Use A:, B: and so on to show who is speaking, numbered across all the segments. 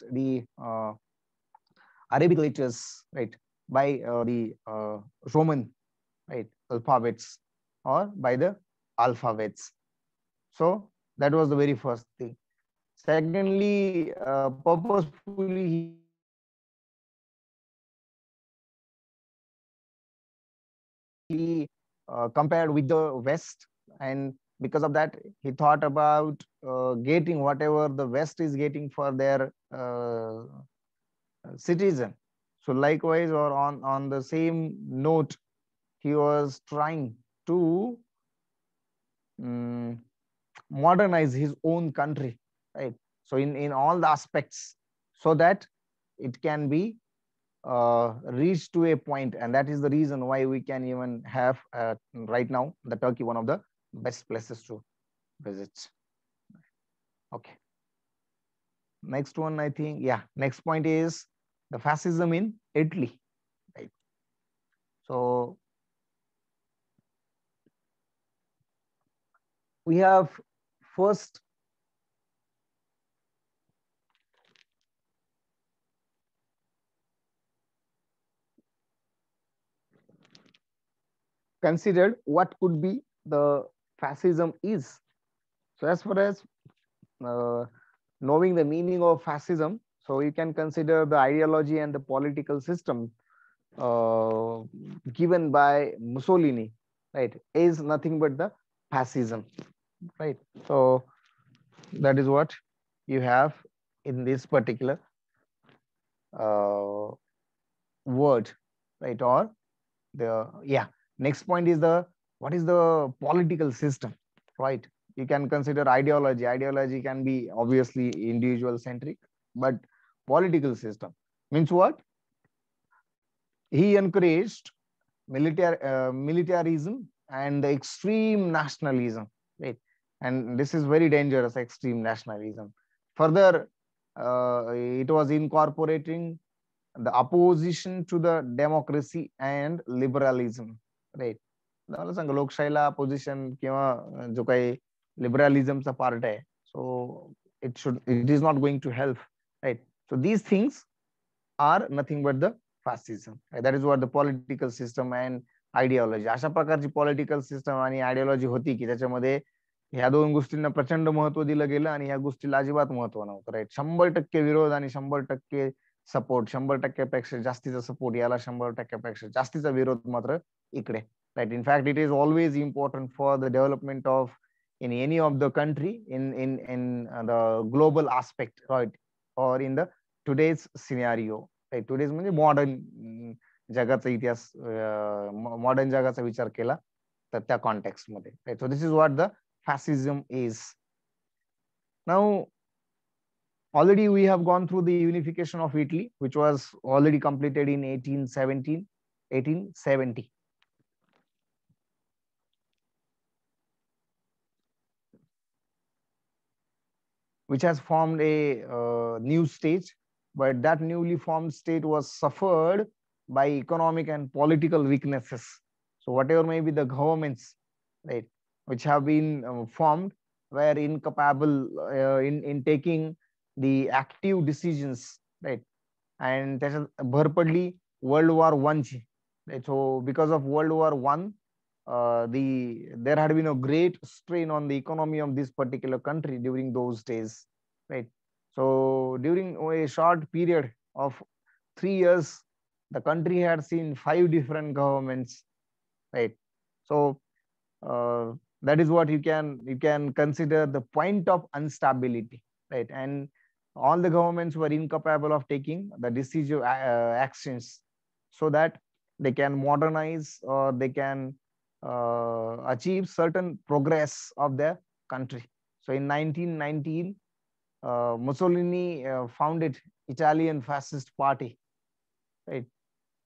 A: replaced the Arabic letters, right, by the Roman, right, alphabets, or by the alphabets. So that was the very first thing. Secondly, purposefully he compared with the West, and because of that, he thought about getting whatever the West is getting for their citizen. So likewise, or on the same note, he was trying to um, modernize his own country, right? So in all the aspects, so that it can be reached to a point, and that is the reason why we can even have right now the Turkey one of the best places to visit. Okay, next one, I think, yeah, next point is the fascism in Italy, right? So we have first considered what could be the fascism is. So as far as uh, knowing the meaning of fascism, so you can consider the ideology and the political system uh, given by Mussolini, right, is nothing but the fascism, right? So that is what you have in this particular uh, word, right? Or the, yeah, next point is the, what is the political system, right? You can consider ideology can be obviously individual centric, but political system means what? He encouraged militarism and the extreme nationalism, right? And this is very dangerous, extreme nationalism. Further, it was incorporating the opposition to the democracy and liberalism, right? मला सांग लोकशाहीला position किंवा जो काही लिबरलिझमचा part आहे, so it is not going to help, right? So these things are nothing but the fascism. That is what the political system and ideology. अशा प्रकारची पॉलिटिकल सिस्टम आणि आयडिओलॉजी होती की त्याच्यामध्ये ह्या दोन गोष्टींना प्रचंड महत्व दिलं गेलं आणि ह्या गोष्टीला अजिबात महत्व नव्हतं, राईट? 100% विरोध आणि 100% सपोर्ट, 100%पेक्षा जास्तीचा सपोर्ट, याला 100%पेक्षा जास्तीचा विरोध मात्र इकडे, right? In fact it is always important for the development of in any of the country in the global aspect, right? Or in the today's scenario, right? Today's म्हणजे modern जगाचा इतिहास, modern जगाचा विचार केला तर त्या कॉन्टेक्स्ट मध्ये, right? So this is what the fascism is. Now already we have gone through the unification of Italy, which was already completed in 1870, which has formed a new state, but that newly formed state was suffered by economic and political weaknesses. So whatever may be the governments, right, which have been formed, were incapable in taking the active decisions, right? And त्याच्यात भर पडली World War I ची, right? So because of World War I, there had been a great strain on the economy of this particular country during those days, right? So during a short period of 3 years, the country had seen 5 different governments, right? So that is what you can consider the point of instability, right? And all the governments were incapable of taking the decisive actions so that they can modernize or they can achieve certain progress of their country. So in 1919, Mussolini founded Italian Fascist Party, right?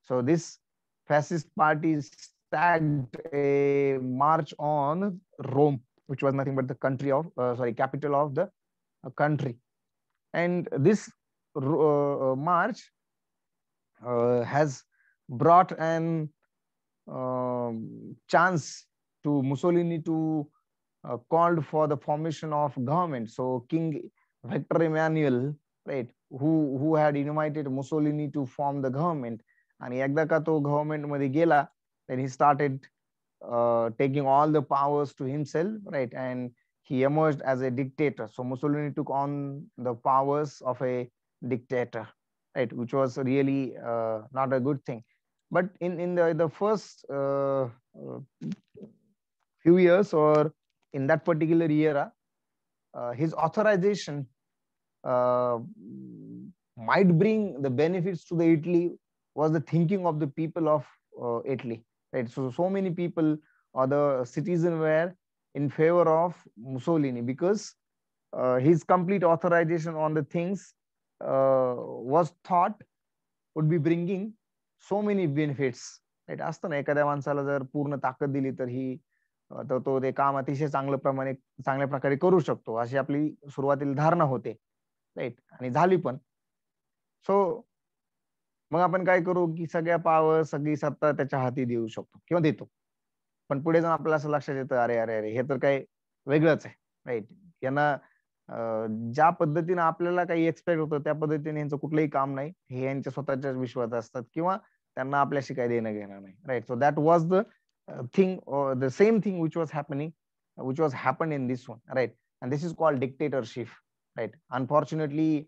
A: So this fascist party staged a march on Rome, which was nothing but the capital of the country. And this march has brought an chance to Mussolini to called for the formation of government. So King Victor Emmanuel right, who had invited Mussolini to form the government. आणि एकदा का तो government मध्ये गेला, then he started taking all the powers to himself, right, and he emerged as a dictator. So Mussolini took on the powers of a dictator, right, which was really not a good thing. But in the first few years, or in that particular era, his authorization uh, might bring the benefits to the Italy was the thinking of the people of Italy, right? So many people or the citizens were in favor of Mussolini because his complete authorization on the things was thought would be bringing so many benefits, right? असतं ना, एखाद्या माणसाला जर पूर्ण ताकद दिली तर ही तर तो ते काम अतिशय चांगल्या प्रकारे करू शकतो, अशी आपली सुरुवातीला धारणा होते, राईट, आणि झाली पण. सो मग आपण काय करू की सगळ्या पावर सगळी सत्ता त्याच्या हाती देऊ शकतो किंवा देतो. पण पुढे जाऊन आपल्याला असं लक्षात येतं, अरे अरे अरे हे तर काय वेगळंच आहे, राईट. यांना ज्या पद्धतीने आपल्याला काही एक्सपेक्ट होतं त्या पद्धतीने यांचं कुठलंही काम नाही, हे यांच्या स्वतःच्याच विश्वात असतात किंवा त्यांना आपल्याशी काही देणं घेणं नाही, right. So that was the thing, or the same thing which was happened in this one, right, and this is called dictatorship, right. Unfortunately,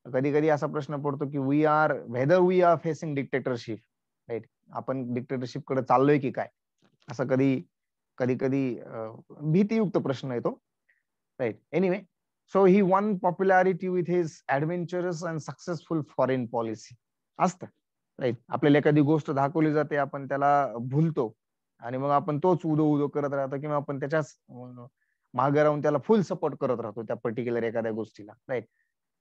A: कधी कधी असा प्रश्न पडतो की we are facing dictatorship, right. आपण डिक्टेटरशिप कडे चाललोय की काय, असं कधी कधी कधी भीतीयुक्त प्रश्न येतो, right. Anyway, so he won popularity with his adventurous and successful foreign policy असतं, राईट. आपल्याला एखादी गोष्ट दाखवली जाते, आपण त्याला भूलतो आणि मग आपण तोच उदो उदो करत राहतो किंवा आपण त्याच्याच मागे राहून त्याला फुल सपोर्ट करत राहतो त्या पर्टिक्युलर एखाद्या गोष्टीला, राईट.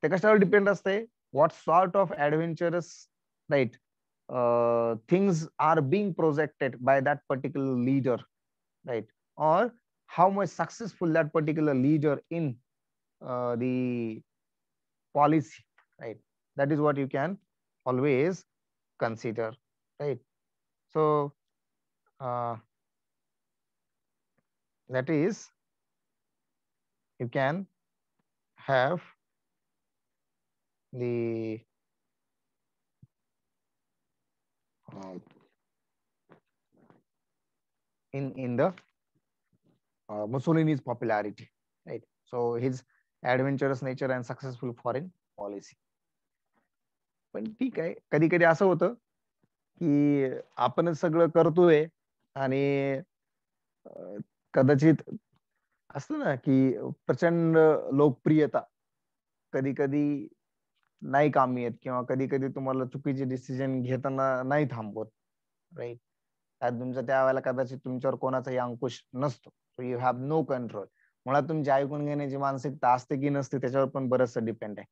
A: ते कशावर डिपेंड असते, what sort of adventurous, right, things are being projected by that particular leader, right, or how much successful that particular leader in the policy, right. That is what you can always consider, right. So that is, you can have the in the Mussolini's popularity, right. So his adventurous nature and successful foreign policy. पण ठीक आहे, कधी कधी असं होतं की आपणच सगळं करतोय आणि कदाचित असतं ना की प्रचंड लोकप्रियता कधी कधी नाही कामी येत किंवा कधी कधी तुम्हाला चुकीचे डिसिजन घेताना नाही थांबवत, राईट. त्यात तुमचं त्यावेळेला कदाचित तुमच्यावर कोणाचाही अंकुश नसतो, so you have no control. मुळात तुमची ऐकून घेण्याची मानसिकता असते की नसते त्याच्यावर पण बरंचसं डिपेंड आहे,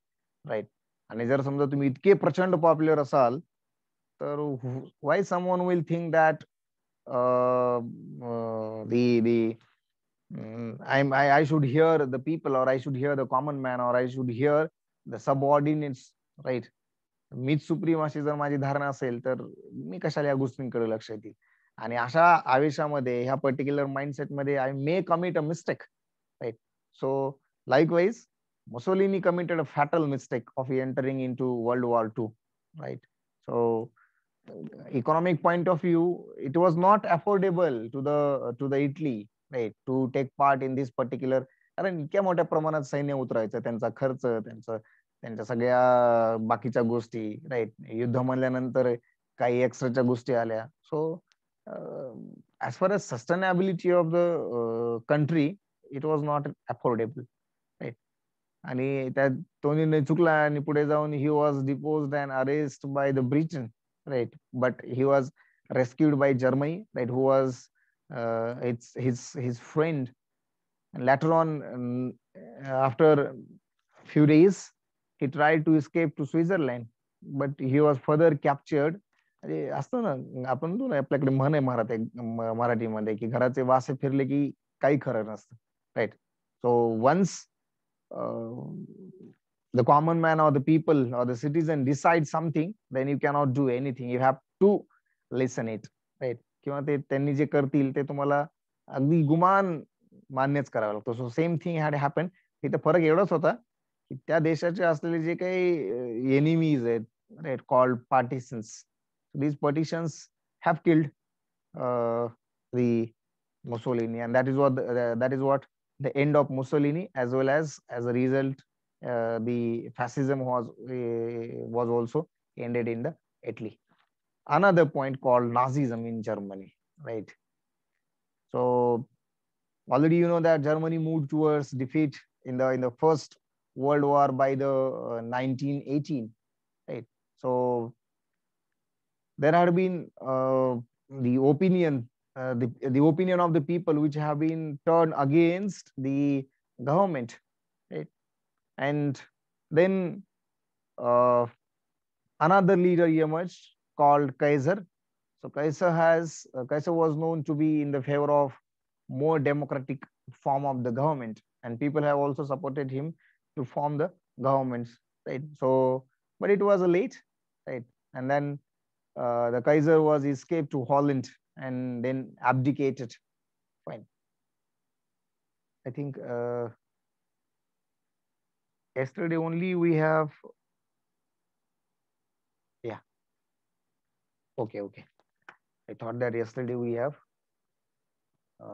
A: राईट. आणि जर समजा तुम्ही इतके प्रचंड पॉप्युलर असाल तर why someone will think that the I should hear the people, or I should hear the common man, or I should hear the subordinates, right. मीच सुप्रीम अशी जर माझी धारणा असेल तर मी कशाला या गोष्टींकडे लक्ष देईल. आणि अशा आवेशामध्ये ह्या पर्टिक्युलर माइंडसेट मध्ये I may commit a mistake, right. So likewise Mussolini committed a fatal mistake of entering into World War II, right. So economic point of view, it was not affordable to the Italy, right, to take part in this particular, कारण इतक्या मोठ्या प्रमाणात सैन्य उतरायचं, त्यांचा खर्च, त्यांच्या सगळ्या बाकीच्या गोष्टी, राईट. युद्ध म्हणल्यानंतर काही एक्स्ट्राच्या गोष्टी आल्या. So as far as sustainability of the country, it was not affordable, right. आणि त्यात तो निर्णय चुकला आणि पुढे जाऊन he was deposed and arrest by the Britain, right, but he was rescued by Germany, right, who was his friend. And later on, after few days, he tried to escape to Switzerland, but he was further captured. अरे असतं ना, आपण तो ना आपल्याकडे म्हण आहे मराठीमध्ये की घराचे वासे फिरले की काही खरं नसतं, right. So once the common man or the people or the citizen decide something, then you cannot do anything, you have to listen it, right. किंवा ते त्यांनी जे करतील ते तुम्हाला अगदी गुमान मान्यच करावं लागतं. So same thing had happen. इथं फरक एवढाच होता की त्या देशाचे असलेले जे काही एनिमीज आहेत, right, called partitions, these partitions have killed the Mussolini, and that is what the end of Mussolini, as well as a result, the fascism was also ended in the Italy. Another point called Nazism in Germany, right? So already you know that Germany moved towards defeat in the First World War by the 1918, right? So there had been the opinion the opinion of the people which have been turned against the government, right? And then uh, another leader emerged called Kaiser. So Kaiser was known to be in the favor of more democratic form of the government, and people have also supported him to form the governments, right? So, but it was a late, right? And then the Kaiser was escaped to Holland and then abdicated. Fine. I think yesterday only we have. Yeah. Okay. Okay. I thought that yesterday we have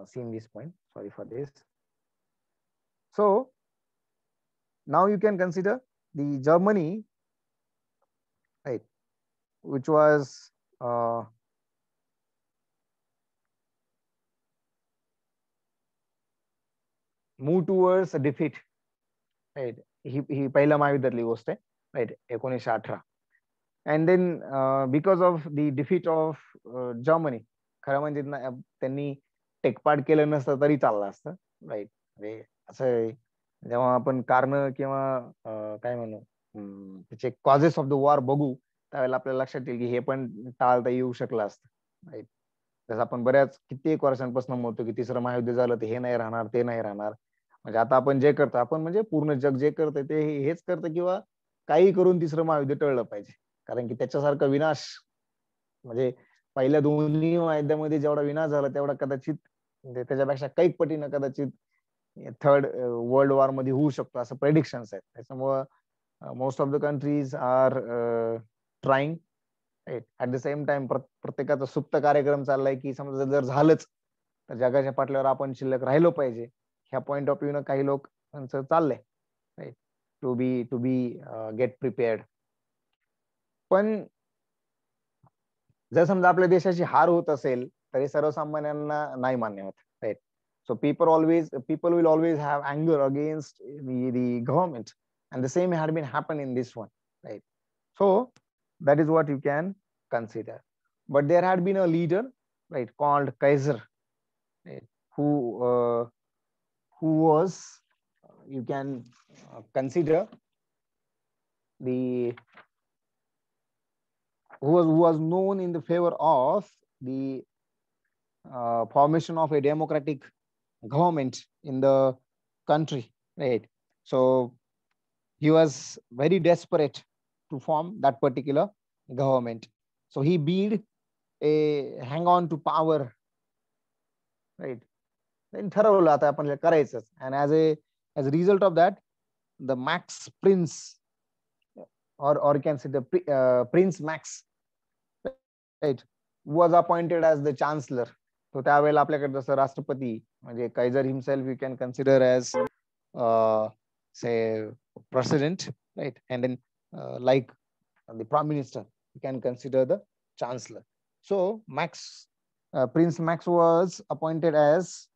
A: seen this point. Sorry for this. So now you can consider the Germany, right, which was moved towards a defeat, right? ही पहिल्या महायुद्धातली गोष्ट आहे, राईट, 1918. And then because of the defeat of Germany, खरं म्हणजे त्यांनी टेकपाट केलं नसतं तरी चाललं असतं, राईट. म्हणजे असं जेव्हा आपण कारण किंवा काय म्हणू त्याचे कॉजेस ऑफ द वॉर बघू त्यावेळेला आपल्याला लक्षात येईल की हे पण टाळता येऊ शकलं असतं, राईट. जसं आपण बऱ्याच कित्येक वर्षांपासून म्हणतो की तिसरं महायुद्ध झालं तर हे नाही राहणार, ते नाही राहणार. म्हणजे आता आपण जे करतो, आपण म्हणजे पूर्ण जग जे करतंय ते हेच करतं किंवा काही करून तिसरं महायुद्ध टळलं पाहिजे. कारण की त्याच्यासारखा विनाश म्हणजे पहिल्या दोन्ही महायुद्धामध्ये जेवढा विनाश झाला तेवढा कदाचित त्याच्यापेक्षा काही पटीनं कदाचित थर्ड वर्ल्ड वॉर मध्ये होऊ शकतो असं प्रेडिक्शन्स आहेत. त्याच्यामुळं most of the countries are trying, right. At the same time प्रत्येकाचा सुप्त कार्यक्रम चाललाय की समजा जर झालंच तर जगाच्या पाठल्यावर आपण शिल्लक राहिलो पाहिजे. ह्या पॉइंट ऑफ व्ह्यू न काही लोक चाललंय, right, to be get prepared. पण जर समजा आपल्या देशाची हार होत असेल तरी सर्वसामान्यांना नाही मान्य होत, right. So people will always have anger against the government, and the same had been happened in this one, right? So that is what you can consider. But there had been a leader, right, called Kaiser, right, who uh, who was you can consider the who was known in the favor of the formation of a democratic government in the country, right? So he was very desperate to form that particular government. So he bid a hang on to power, right? Then ठरवलं आता आपण करायचंच. And as a result of that, the Max Prince, or you can say the Prince Max, right, was appointed as the chancellor. So त्यावेळेला आपल्याकडे जसं राष्ट्रपती म्हणजे Kaiser himself you can consider as say president, right? And then like the prime minister, you can consider the chancellor. So Prince Max was appointed as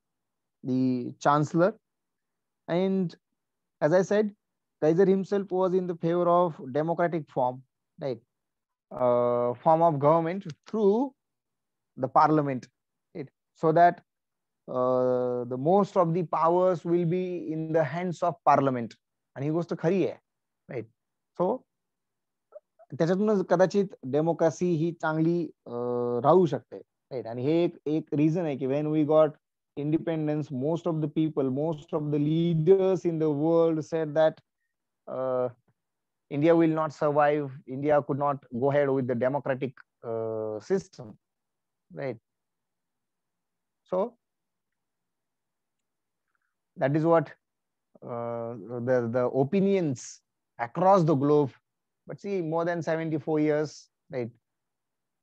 A: the chancellor, and as I said, Kaiser himself was in the favor of democratic form, right? Form of government through the parliament, right? So that the most of the powers will be in the hands of parliament. आणि ही गोष्ट खरी आहे, right. सो त्याच्यातूनच कदाचित democracy ही चांगली राहू शकते, right. आणि हे एक रिझन आहे की when we got independence, most of the people, most of the leaders in the world said that India will not survive, India could not go ahead with the democratic system, right? So that is what the opinions across the globe. But see, more than 74 years, right,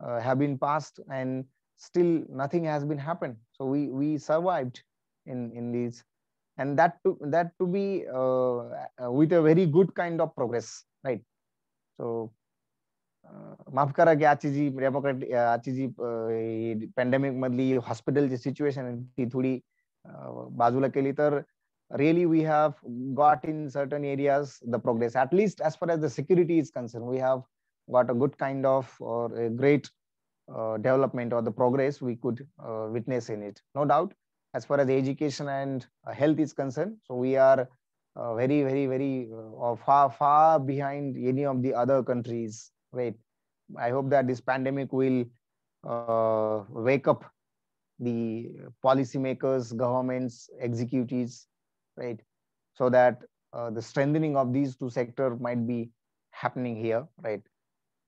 A: have been passed, and still nothing has been happened. So we survived in these, and that to be with a very good kind of progress, right? So माफ करा की आजची जी Democrat आजची जी pandemic मधली हॉस्पिटलची situation ती थोडी बाजूला केली तर really we have got in certain areas the progress, at least as far as the security is concerned. We have got a good kind of or a great development or the progress we could witness in it, no doubt. As far as education and health is concerned, so we are very far behind any of the other countries, right? I hope that this pandemic will wake up the policymakers, governments, executives, right? So that the strengthening of these two sectors might be happening here, right?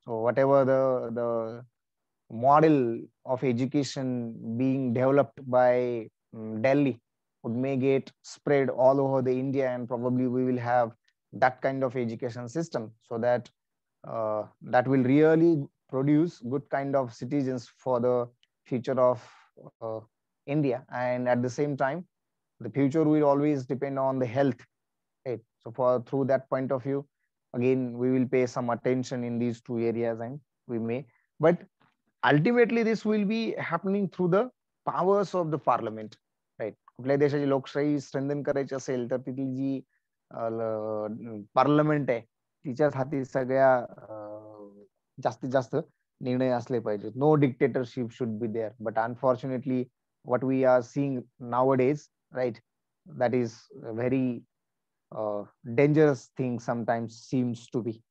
A: So whatever the model of education being developed by Delhi would may get spread all over the India, and probably we will have that kind of education system, so that that will really produce good kind of citizens for the future of uh, India. And at the same time, the future will always depend on the health, right? So for through that point of view, again we will pay some attention in these two areas, and we may, but ultimately this will be happening through the powers of the parliament, right? कुठल्याही देशाची लोकशाही strengthen करायची असेल तर तिथली जी parliament आहे तिच्याच हाती सगळ्या जास्तीत जास्त निर्णय असले पाहिजेत. No dictatorship should be there, but unfortunately what we are seeing nowadays, right, that is a very dangerous thing sometimes seems to be.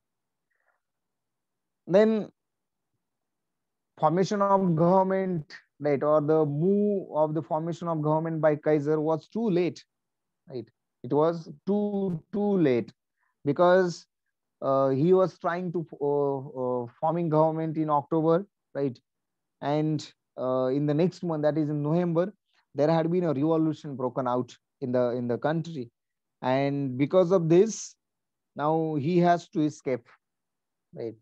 A: Then formation of government, right, or the move of the formation of government by Kaiser was too late, right? It was too late, because he was trying to forming government in October, right? And in the next month, that is in November, there had been a revolution broken out in the country, and because of this, now he has to escape, right?